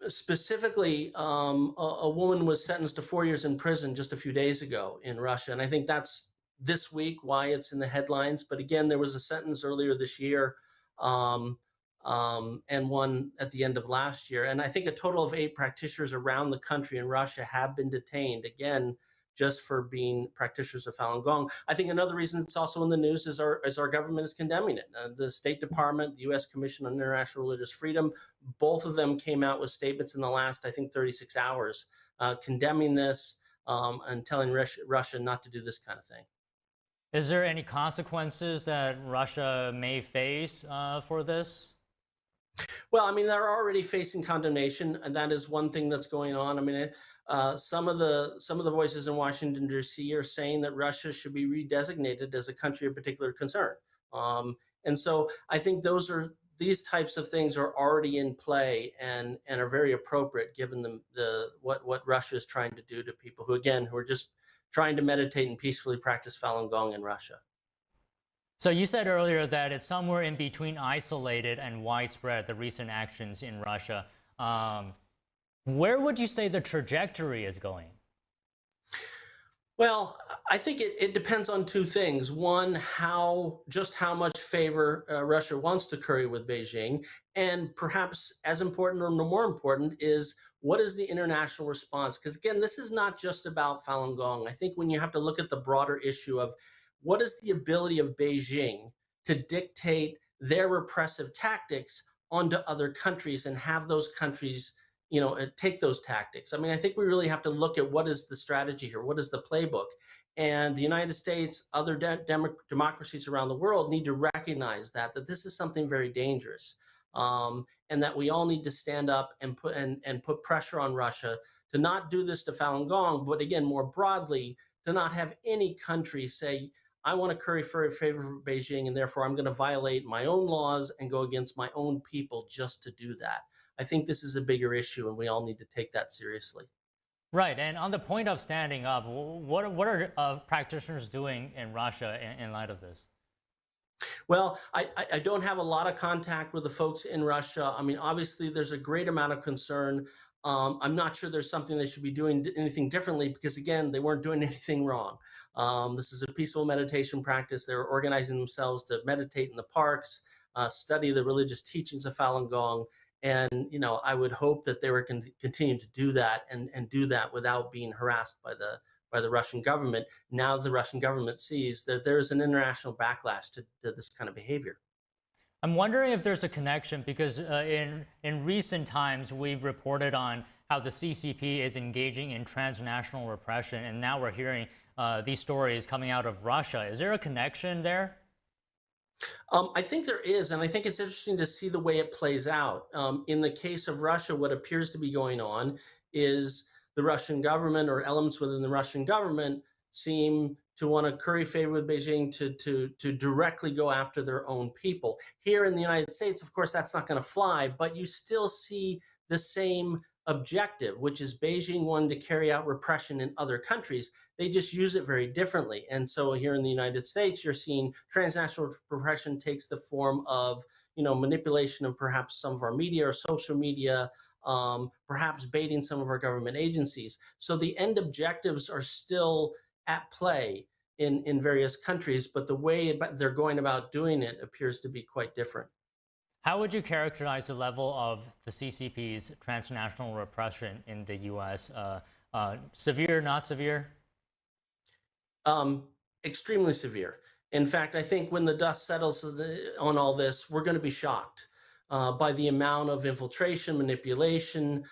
specifically, a woman was sentenced to 4 years in prison just a few days ago in Russia. And I think that's this week why it's in the headlines. But again, there was a sentence earlier this year and one at the end of last year. And I think a total of 8 practitioners around the country in Russia have been detained, again, just for being practitioners of Falun Gong. I think another reason it's also in the news is our government is condemning it. The State Department, the U.S. Commission on International Religious Freedom, both of them came out with statements in the last, I think, 36 hours, condemning this and telling Russia not to do this kind of thing. Is there any consequences that Russia may face for this? Well, I mean, they're already facing condemnation, and that is one thing that's going on. I mean, some of the voices in Washington, D.C. are saying that Russia should be redesignated as a country of particular concern. And so I think these types of things are already in play and are very appropriate given what Russia is trying to do to people who are just trying to meditate and peacefully practice Falun Gong in Russia. So you said earlier that it's somewhere in between isolated and widespread, the recent actions in Russia. Where would you say the trajectory is going? Well, I think it depends on two things. One, just how much favor Russia wants to curry with Beijing, and perhaps as important or more important is what is the international response? Because again, this is not just about Falun Gong. I think when you have to look at the broader issue of what is the ability of Beijing to dictate their repressive tactics onto other countries and have those countries take those tactics. I mean, I think we really have to look at what is the strategy here, what is the playbook, and the United States, other democracies around the world need to recognize that this is something very dangerous, and that we all need to stand up and put pressure on Russia to not do this to Falun Gong, but again, more broadly, to not have any country say, I want to curry favor for Beijing, and therefore I'm going to violate my own laws and go against my own people just to do that. I think this is a bigger issue, and we all need to take that seriously. Right, and on the point of standing up, what are practitioners doing in Russia in light of this? Well, I don't have a lot of contact with the folks in Russia. I mean, obviously, there's a great amount of concern. I'm not sure there's something they should be doing anything differently because, again, they weren't doing anything wrong. This is a peaceful meditation practice. They're organizing themselves to meditate in the parks, study the religious teachings of Falun Gong. And, I would hope that they were continue to do that and do that without being harassed by the Russian government. Now the Russian government sees that there's an international backlash to this kind of behavior. I'm wondering if there's a connection because in recent times, we've reported on how the CCP is engaging in transnational repression. And now we're hearing these stories coming out of Russia. Is there a connection there? I think there is, and I think it's interesting to see the way it plays out. In the case of Russia, what appears to be going on is the Russian government or elements within the Russian government seem to want to curry favor with Beijing to directly go after their own people. Here in the United States, of course, that's not going to fly, but you still see the same objective, which is Beijing wanting to carry out repression in other countries. They just use it very differently. And so here in the United States, you're seeing transnational repression takes the form of, manipulation of perhaps some of our media or social media, perhaps baiting some of our government agencies. So the end objectives are still at play in various countries, but the way they're going about doing it appears to be quite different. How would you characterize the level of the CCP's transnational repression in the U.S.? Severe, not severe? Extremely severe. In fact, I think when the dust settles on all this, we're going to be shocked by the amount of infiltration, manipulation,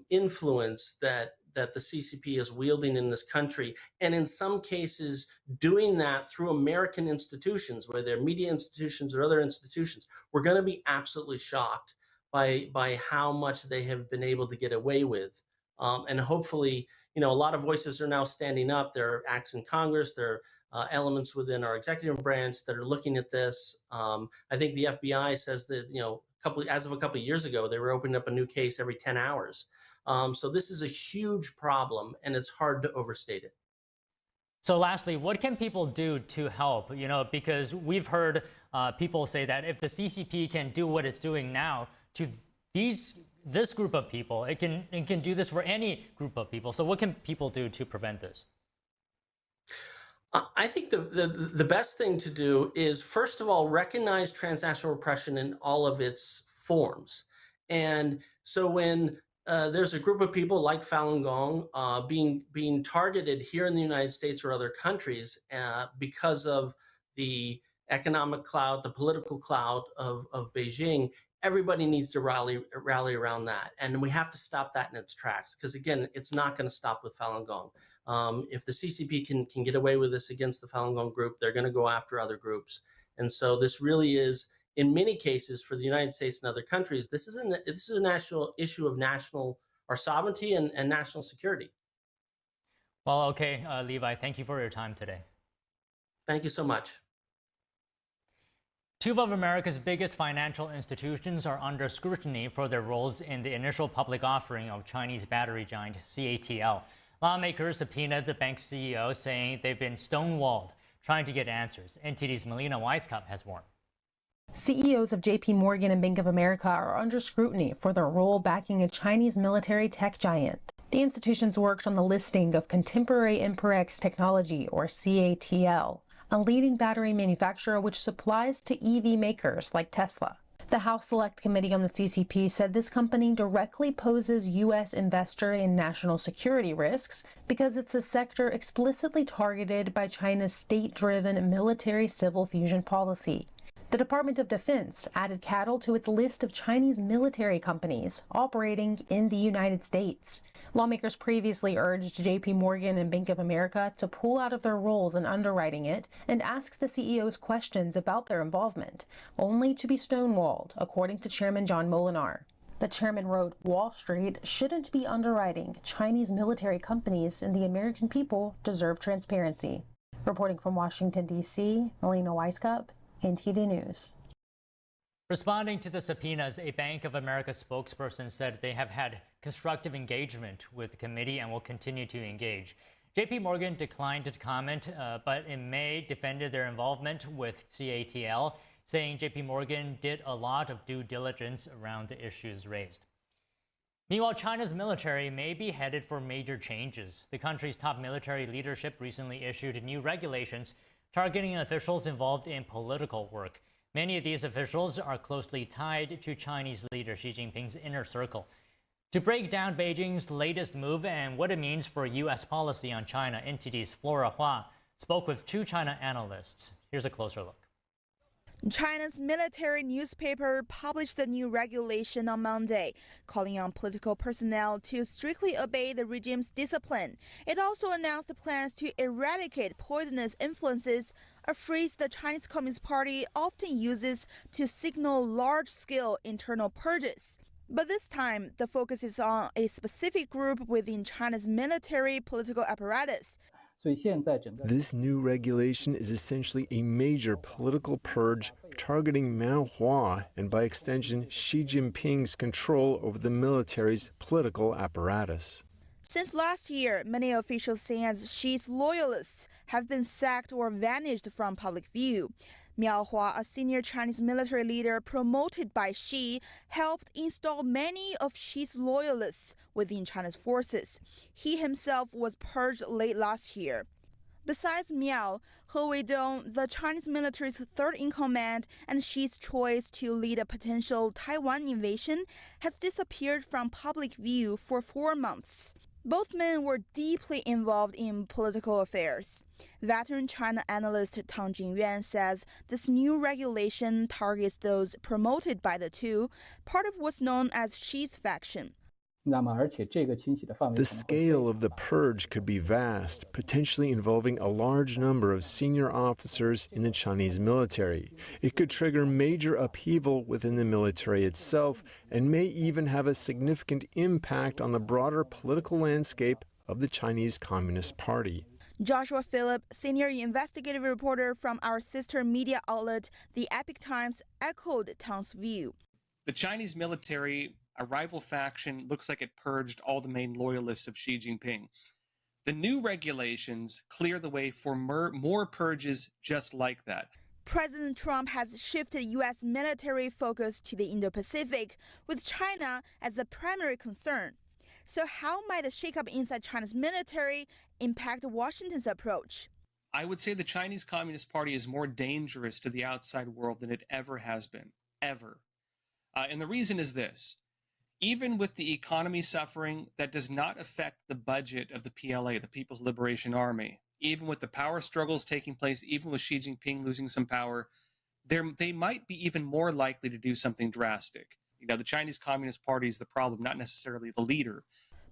influence that the CCP is wielding in this country. And in some cases, doing that through American institutions, whether they're media institutions or other institutions. We're going to be absolutely shocked by how much they have been able to get away with. And hopefully, a lot of voices are now standing up. There are acts in Congress. There are elements within our executive branch that are looking at this. I think the FBI says that, as of a couple of years ago, they were opening up a new case every 10 hours. So this is a huge problem, and it's hard to overstate it. So lastly, what can people do to help? Because we've heard people say that if the CCP can do what it's doing now to this group of people, it can do this for any group of people. So what can people do to prevent this? I think the best thing to do is, first of all, recognize transnational repression in all of its forms. And so when there's a group of people like Falun Gong being targeted here in the United States or other countries because of the economic clout, the political clout of Beijing, everybody needs to rally around that. And we have to stop that in its tracks, because again, it's not going to stop with Falun Gong. If the CCP can get away with this against the Falun Gong group, they're going to go after other groups. And so this really is, in many cases, for the United States and other countries, this is a national issue of national sovereignty and national security. Well, okay, Levi, thank you for your time today. Thank you so much. Two of America's biggest financial institutions are under scrutiny for their roles in the initial public offering of Chinese battery giant CATL. Lawmakers subpoenaed the bank's CEO, saying they've been stonewalled. trying to get answers. NTD's Melina Weisskopf has more. CEOs of JP Morgan and Bank of America are under scrutiny for their role backing a Chinese military tech giant. The institutions worked on the listing of Contemporary Imperex Technology, or CATL, a leading battery manufacturer which supplies to EV makers like Tesla. The House Select Committee on the CCP said this company directly poses U.S. investor and national security risks because it's a sector explicitly targeted by China's state-driven military-civil fusion policy. The Department of Defense added cattle to its list of Chinese military companies operating in the United States. Lawmakers previously urged JP Morgan and Bank of America to pull out of their roles in underwriting it and ask the CEOs questions about their involvement, only to be stonewalled, according to Chairman John Molinar. The chairman wrote, "Wall Street shouldn't be underwriting Chinese military companies, and the American people deserve transparency." Reporting from Washington, D.C., Melina Weisskopf, NTD News. Responding to the subpoenas, a Bank of America spokesperson said they have had constructive engagement with the committee and will continue to engage. JP Morgan declined to comment, but in May defended their involvement with CATL, saying JP Morgan did a lot of due diligence around the issues raised. Meanwhile, China's military may be headed for major changes. The country's top military leadership recently issued new regulations targeting officials involved in political work. Many of these officials are closely tied to Chinese leader Xi Jinping's inner circle. To break down Beijing's latest move and what it means for U.S. policy on China, NTD's Flora Hua spoke with two China analysts. Here's a closer look. China's military newspaper published the new regulation on Monday, calling on political personnel to strictly obey the regime's discipline. It also announced plans to eradicate poisonous influences, a phrase the Chinese Communist Party often uses to signal large-scale internal purges. But this time, the focus is on a specific group within China's military political apparatus. This new regulation is essentially a major political purge targeting Mao Hua and, by extension, Xi Jinping's control over the military's political apparatus. Since last year, many officials seen as Xi's loyalists have been sacked or vanished from public view. Miao Hua, a senior Chinese military leader promoted by Xi, helped install many of Xi's loyalists within China's forces. He himself was purged late last year. Besides Miao, He Weidong, the Chinese military's third in command and Xi's choice to lead a potential Taiwan invasion, has disappeared from public view for 4 months. Both men were deeply involved in political affairs. Veteran China analyst Tang Jingyuan says this new regulation targets those promoted by the two, part of what's known as Xi's faction. The scale of the purge could be vast, potentially involving a large number of senior officers in the Chinese military. It could trigger major upheaval within the military itself and may even have a significant impact on the broader political landscape of the Chinese Communist Party. Joshua Phillip, senior investigative reporter from our sister media outlet, The Epoch Times, echoed Tang's view. The Chinese military, a rival faction, looks like it purged all the main loyalists of Xi Jinping. The new regulations clear the way for more purges just like that. President Trump has shifted U.S. military focus to the Indo-Pacific, with China as the primary concern. So how might the shakeup inside China's military impact Washington's approach? I would say the Chinese Communist Party is more dangerous to the outside world than it ever has been, ever. And the reason is this. Even with the economy suffering, that does not affect the budget of the PLA, the People's Liberation Army. Even with the power struggles taking place, even with Xi Jinping losing some power, they might be even more likely to do something drastic. You know, the Chinese Communist Party is the problem, not necessarily the leader.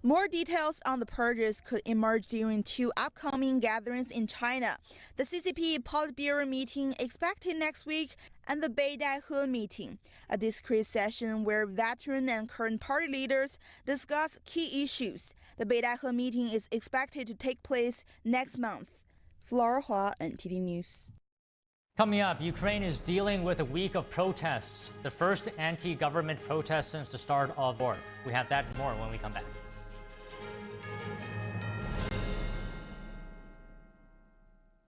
More details on the purges could emerge during two upcoming gatherings in China. The CCP Politburo meeting expected next week and the Beidaihe meeting, a discreet session where veteran and current party leaders discuss key issues. The Beidaihe meeting is expected to take place next month. Flora Hua, NTD News. Coming up, Ukraine is dealing with a week of protests, the first anti-government protest since the start of war. We have that and more when we come back.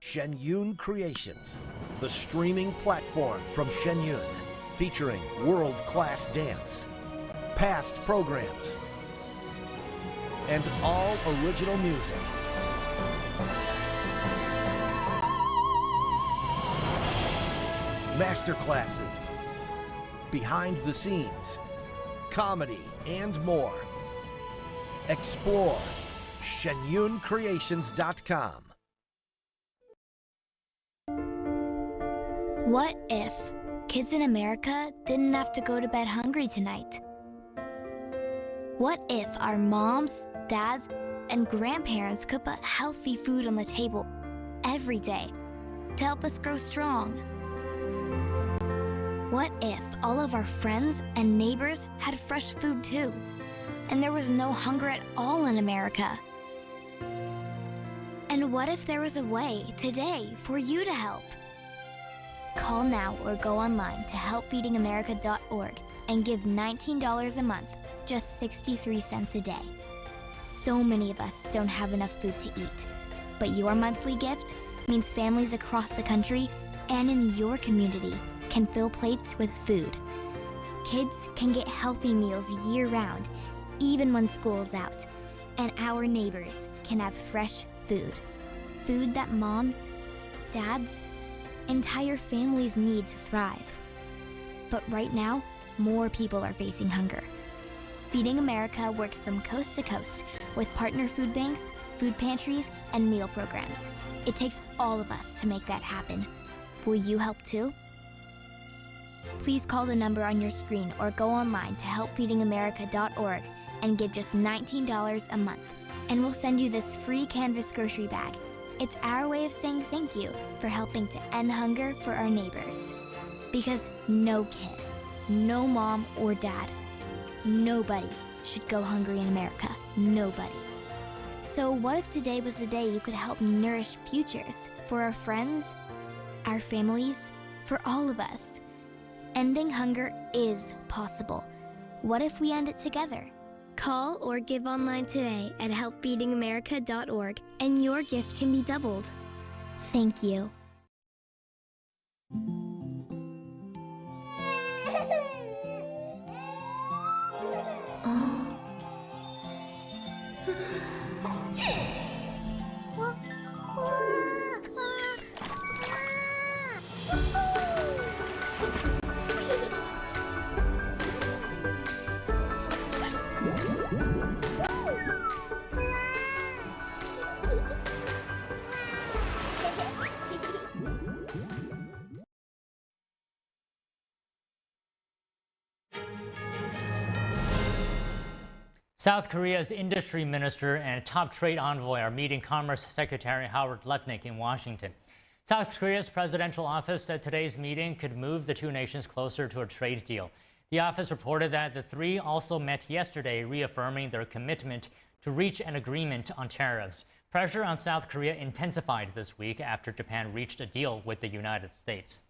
Shenyun Creations, the streaming platform from Shenyun, featuring world-class dance, past programs, and all original music. Masterclasses, behind the scenes, comedy, and more. Explore shenyuncreations.com. What if kids in America didn't have to go to bed hungry tonight? What if our moms, dads, and grandparents could put healthy food on the table every day to help us grow strong? What if all of our friends and neighbors had fresh food too, and there was no hunger at all in America? And what if there was a way today for you to help? Call now or go online to helpfeedingamerica.org and give $19 a month, just 63 cents a day. So many of us don't have enough food to eat, but your monthly gift means families across the country and in your community can fill plates with food. Kids can get healthy meals year-round, even when school's out, and our neighbors can have fresh food. Food that moms, dads, entire families need to thrive. But right now, more people are facing hunger. Feeding America works from coast to coast with partner food banks, food pantries, and meal programs. It takes all of us to make that happen. Will you help too? Please call the number on your screen or go online to helpfeedingamerica.org and give just $19 a month, and we'll send you this free canvas grocery bag. It's our way of saying thank you for helping to end hunger for our neighbors. Because no kid, no mom or dad, nobody should go hungry in America. Nobody. So what if today was the day you could help nourish futures for our friends, our families, for all of us? Ending hunger is possible. What if we end it together? Call or give online today at helpfeedingamerica.org and your gift can be doubled. Thank you. South Korea's industry minister and top trade envoy are meeting Commerce Secretary Howard Lutnick in Washington. South Korea's presidential office said today's meeting could move the two nations closer to a trade deal. The office reported that the three also met yesterday, reaffirming their commitment to reach an agreement on tariffs. Pressure on South Korea intensified this week after Japan reached a deal with the United States.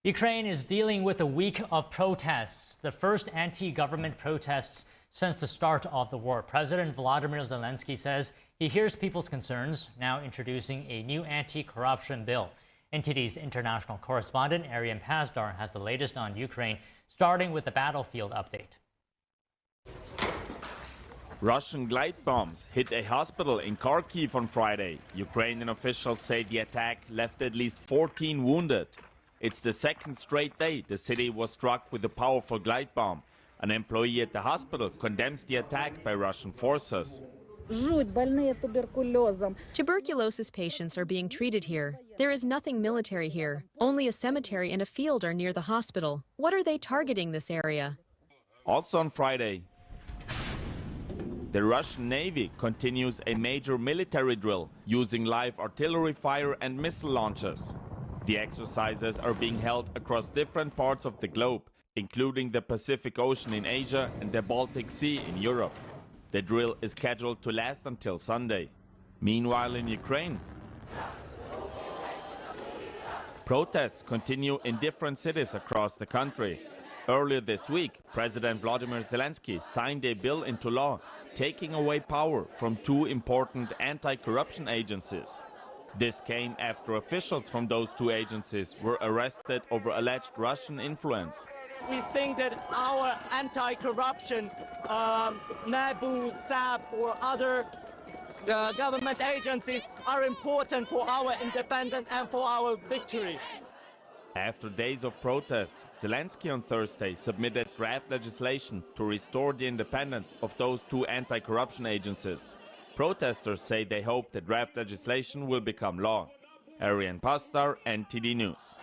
Ukraine is dealing with a week of protests, the first anti-government protests since the start of the war. President Volodymyr Zelensky says he hears people's concerns, now introducing a new anti-corruption bill. NTD's international correspondent Arian Pazdar has the latest on Ukraine, starting with the battlefield update. Russian glide bombs hit a hospital in Kharkiv on Friday. Ukrainian officials say the attack left at least 14 wounded. It's the second straight day the city was struck with a powerful glide bomb. An employee at the hospital condemns the attack by Russian forces. Tuberculosis patients are being treated here. There is nothing military here. Only a cemetery and a field are near the hospital. What are they targeting this area? Also on Friday, the Russian Navy continues a major military drill using live artillery fire and missile launches. The exercises are being held across different parts of the globe, including the Pacific Ocean in Asia and the Baltic Sea in Europe. The drill is scheduled to last until Sunday. Meanwhile, in Ukraine, protests continue in different cities across the country. Earlier this week, President Volodymyr Zelensky signed a bill into law, taking away power from two important anti-corruption agencies. This came after officials from those two agencies were arrested over alleged Russian influence. We think that our anti-corruption, NABU, SAP, or other government agencies are important for our independence and for our victory. After days of protests, Zelensky on Thursday submitted draft legislation to restore the independence of those two anti-corruption agencies. Protesters say they hope the draft legislation will become law. Arian Pastar, NTD News.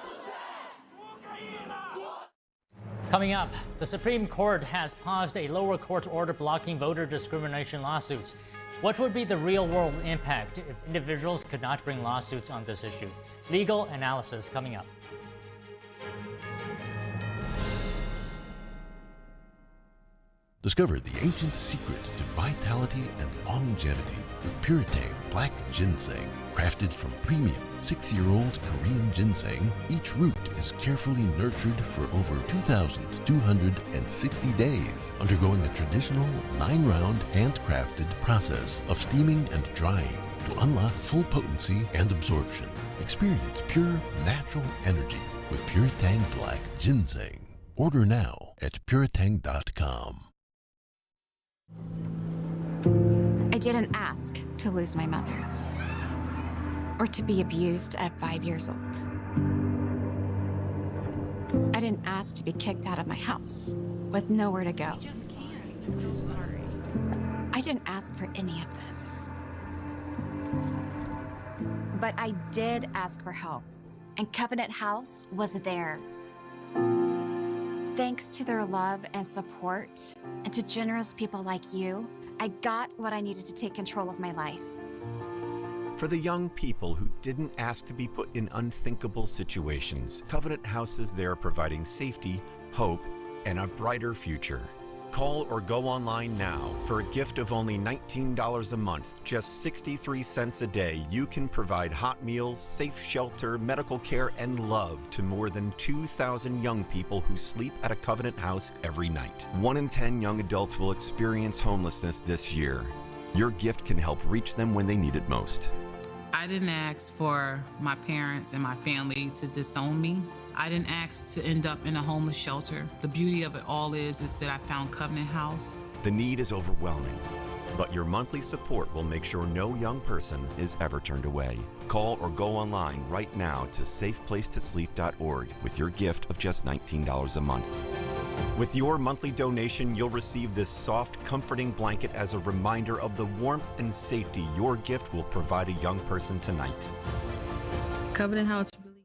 Coming up, the Supreme Court has paused a lower court order blocking voter discrimination lawsuits. What would be the real-world impact if individuals could not bring lawsuits on this issue? Legal analysis coming up. Discover the ancient secret to vitality and longevity with Puretang Black Ginseng. Crafted from premium 6-year-old Korean ginseng, each root is carefully nurtured for over 2,260 days, undergoing a traditional 9-round handcrafted process of steaming and drying to unlock full potency and absorption. Experience pure, natural energy with Puretang Black Ginseng. Order now at puretang.com. I didn't ask to lose my mother or to be abused at 5 years old. I didn't ask to be kicked out of my house with nowhere to go. I didn't ask for any of this. But I did ask for help, and Covenant House was there. Thanks to their love and support, and to generous people like you, I got what I needed to take control of my life. For the young people who didn't ask to be put in unthinkable situations, Covenant House is there providing safety, hope, and a brighter future. Call or go online now. For a gift of only $19 a month, just 63 cents a day, you can provide hot meals, safe shelter, medical care, and love to more than 2,000 young people who sleep at a Covenant House every night. 1 in 10 young adults will experience homelessness this year. Your gift can help reach them when they need it most. I didn't ask for my parents and my family to disown me. I didn't ask to end up in a homeless shelter. The beauty of it all is that I found Covenant House. The need is overwhelming, but your monthly support will make sure no young person is ever turned away. Call or go online right now to safeplacetosleep.org with your gift of just $19 a month. With your monthly donation, you'll receive this soft, comforting blanket as a reminder of the warmth and safety your gift will provide a young person tonight. Covenant House